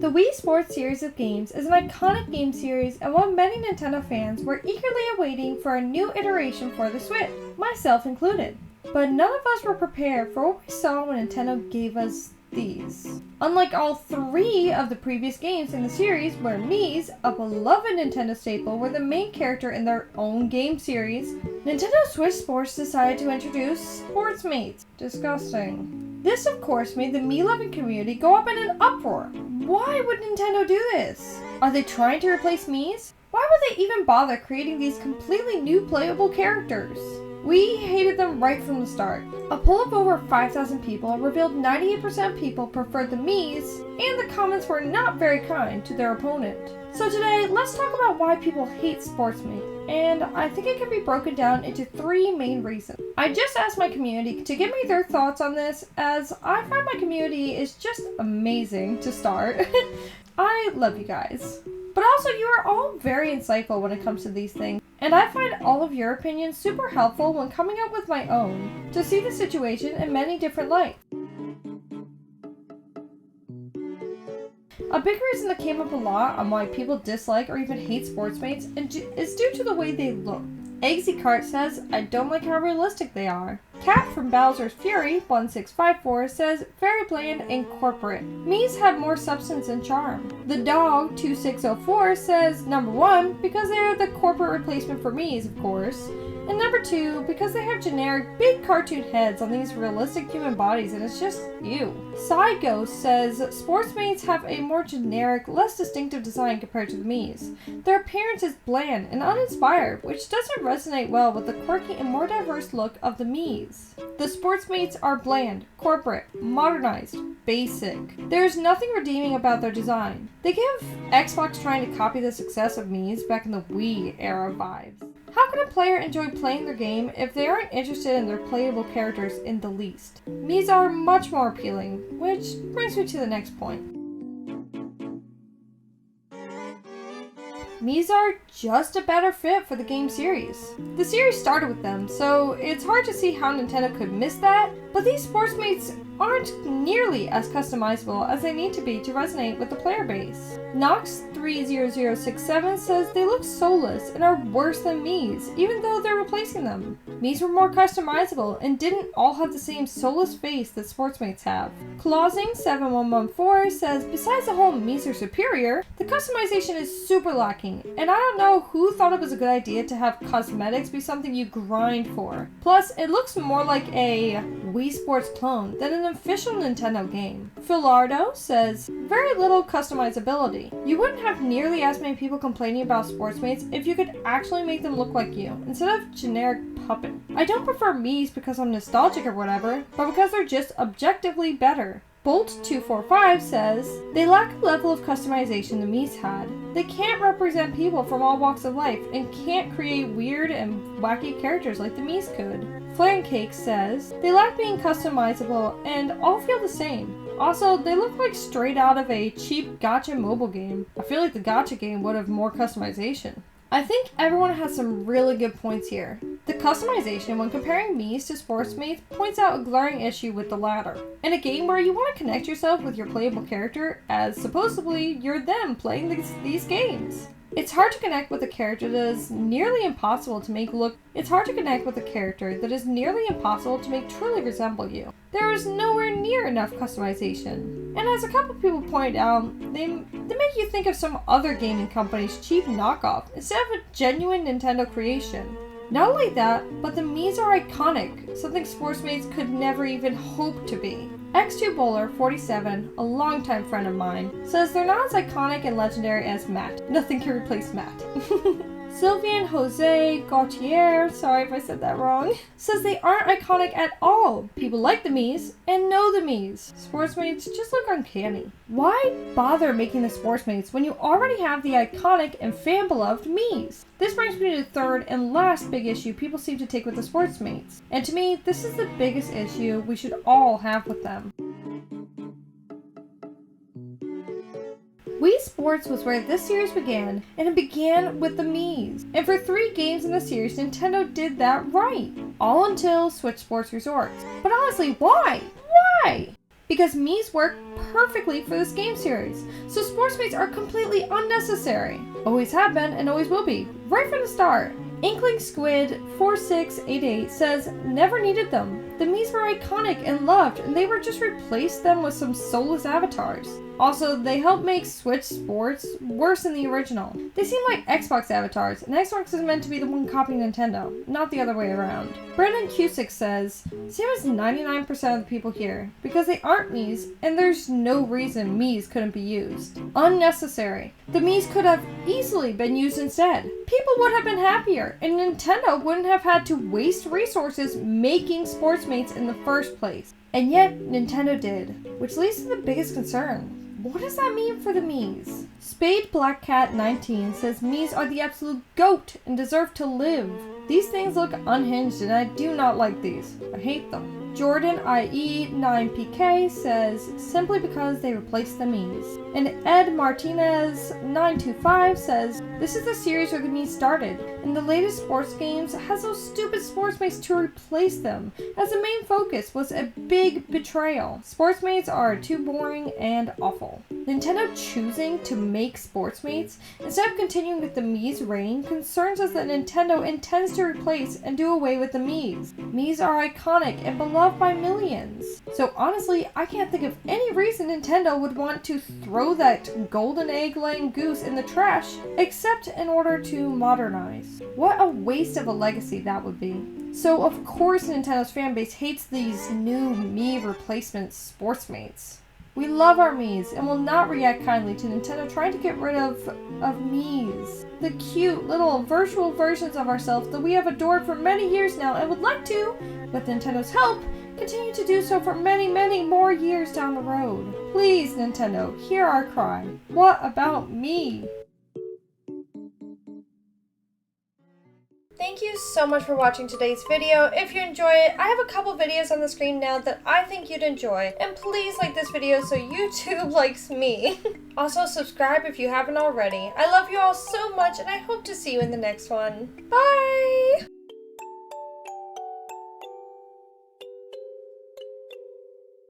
The Wii Sports series of games is an iconic game series and one many Nintendo fans were eagerly awaiting for a new iteration for the Switch, myself included. But none of us were prepared for what we saw when Nintendo gave us these. Unlike all three of the previous games in the series, where Miis, a beloved Nintendo staple, were the main character in their own game series, Nintendo Switch Sports decided to introduce sportsmates. Disgusting. This, of course, made the Mii-loving community go up in an uproar. Why would Nintendo do this? Are they trying to replace Miis? Why would they even bother creating these completely new playable characters? We hated them right from the start. A poll of over 5,000 people revealed 98% people preferred the Miis, and the comments were not very kind to their opponent. So today, let's talk about why people hate sportsmates, and I think it can be broken down into three main reasons. I just asked my community to give me their thoughts on this, as I find my community is just amazing to start. I love you guys. But also, you are all very insightful when it comes to these things, and I find all of your opinions super helpful when coming up with my own, to see the situation in many different lights. A big reason that came up a lot on why people dislike or even hate sportsmates is due to the way they look. Eggsy Cart says, I don't like how realistic they are. Cat from Bowser's Fury 1654 says, very bland and corporate. Miis have more substance and charm. The Dog 2604 says, number 1, because they are the corporate replacement for Miis, of course. And number 2, because they have generic big cartoon heads on these realistic human bodies and it's just ew. Side Ghost says, sportsmates have a more generic, less distinctive design compared to the Miis. Their appearance is bland and uninspired, which doesn't resonate well with the quirky and more diverse look of the Miis. The sportsmates are bland, corporate, modernized, basic. There's nothing redeeming about their design. They give Xbox trying to copy the success of Miis back in the Wii era vibes. How can a player enjoy playing their game if they aren't interested in their playable characters in the least? Miis are much more appealing, which brings me to the next point. Miis are just a better fit for the game series. The series started with them, so it's hard to see how Nintendo could miss that, but these sportsmates aren't nearly as customizable as they need to be to resonate with the player base. Nox30067 says they look soulless and are worse than Miis, even though they're replacing them. Miis were more customizable and didn't all have the same soulless face that sportsmates have. Clausing7114 says, besides the whole Miis are superior, the customization is super lacking, and I don't know who thought it was a good idea to have cosmetics be something you grind for. Plus, it looks more like a Wii Sports clone than an official Nintendo game. Philardo says, very little customizability. You wouldn't have nearly as many people complaining about sportsmates if you could actually make them look like you, instead of generic puppet. I don't prefer Miis because I'm nostalgic or whatever, but because they're just objectively better. Bolt245 says, they lack a level of customization the Miis had. They can't represent people from all walks of life and can't create weird and wacky characters like the Miis could. Flare Cake says, they lack being customizable and all feel the same. Also, they look like straight out of a cheap gacha mobile game. I feel like the gacha game would have more customization. I think everyone has some really good points here. The customization when comparing Miis to sportsmates points out a glaring issue with the latter. In a game where you want to connect yourself with your playable character as supposedly you're them playing these games. It's hard to connect with a character that is nearly impossible to make truly resemble you. There is nowhere near enough customization. And as a couple people pointed out, they make you think of some other gaming company's cheap knockoff instead of a genuine Nintendo creation. Not only that, but the Miis are iconic, something sportsmates could never even hope to be. X2Bowler47, a longtime friend of mine, says they're not as iconic and legendary as Matt. Nothing can replace Matt. Sylvian Jose Gautier, sorry if I said that wrong, says they aren't iconic at all. People like the Miis and know the Miis. Sportsmates just look uncanny. Why bother making the sportsmates when you already have the iconic and fan-beloved Miis? This brings me to the third and last big issue people seem to take with the sportsmates. And to me, this is the biggest issue we should all have with them. Wii Sports was where this series began, and it began with the Miis. And for 3 games in the series, Nintendo did that right. All until Switch Sports Resorts. But honestly, why? Why? because Miis work perfectly for this game series, so sportsmates are completely unnecessary. Always have been and always will be, right from the start. Inkling Squid 4688 says, never needed them. The Miis were iconic and loved, and they were just replaced them with some soulless avatars. Also, they help make Switch Sports worse than the original. They seem like Xbox avatars, and Xbox is meant to be the one copying Nintendo, not the other way around. Brendan Cusick says, same as 99% of the people here, because they aren't Miis, and there's no reason Miis couldn't be used. Unnecessary. The Miis could have easily been used instead. People would have been happier, and Nintendo wouldn't have had to waste resources making sportsmates in the first place. And yet, Nintendo did, which leads to the biggest concern. What does that mean for the Miis? Spade Black Cat 19 says Miis are the absolute GOAT and deserve to live. These things look unhinged and I do not like these. I hate them. Jordan IE 9PK says simply because they replaced the Miis. And Ed Martinez 925 says this is the series where the Miis started, and the latest sports games has those stupid sportsmates to replace them, as the main focus was a big betrayal. Sportsmates are too boring and awful. Nintendo choosing to make sportsmates instead of continuing with the Miis reign concerns us that Nintendo intends to replace and do away with the Miis. Miis are iconic and beloved by millions. So honestly, I can't think of any reason Nintendo would want to throw that golden egg-laying goose in the trash, except in order to modernize. What a waste of a legacy that would be. So of course Nintendo's fanbase hates these new Mii replacement sportsmates. We love our Miis and will not react kindly to Nintendo trying to get rid of Miis. The cute little virtual versions of ourselves that we have adored for many years now and would like to, with Nintendo's help, continue to do so for many, many more years down the road. Please, Nintendo, hear our cry. What about me? Thank you so much for watching today's video. If you enjoy it, I have a couple videos on the screen now that I think you'd enjoy. And please like this video so YouTube likes me. Also, subscribe if you haven't already. I love you all so much and I hope to see you in the next one. Bye!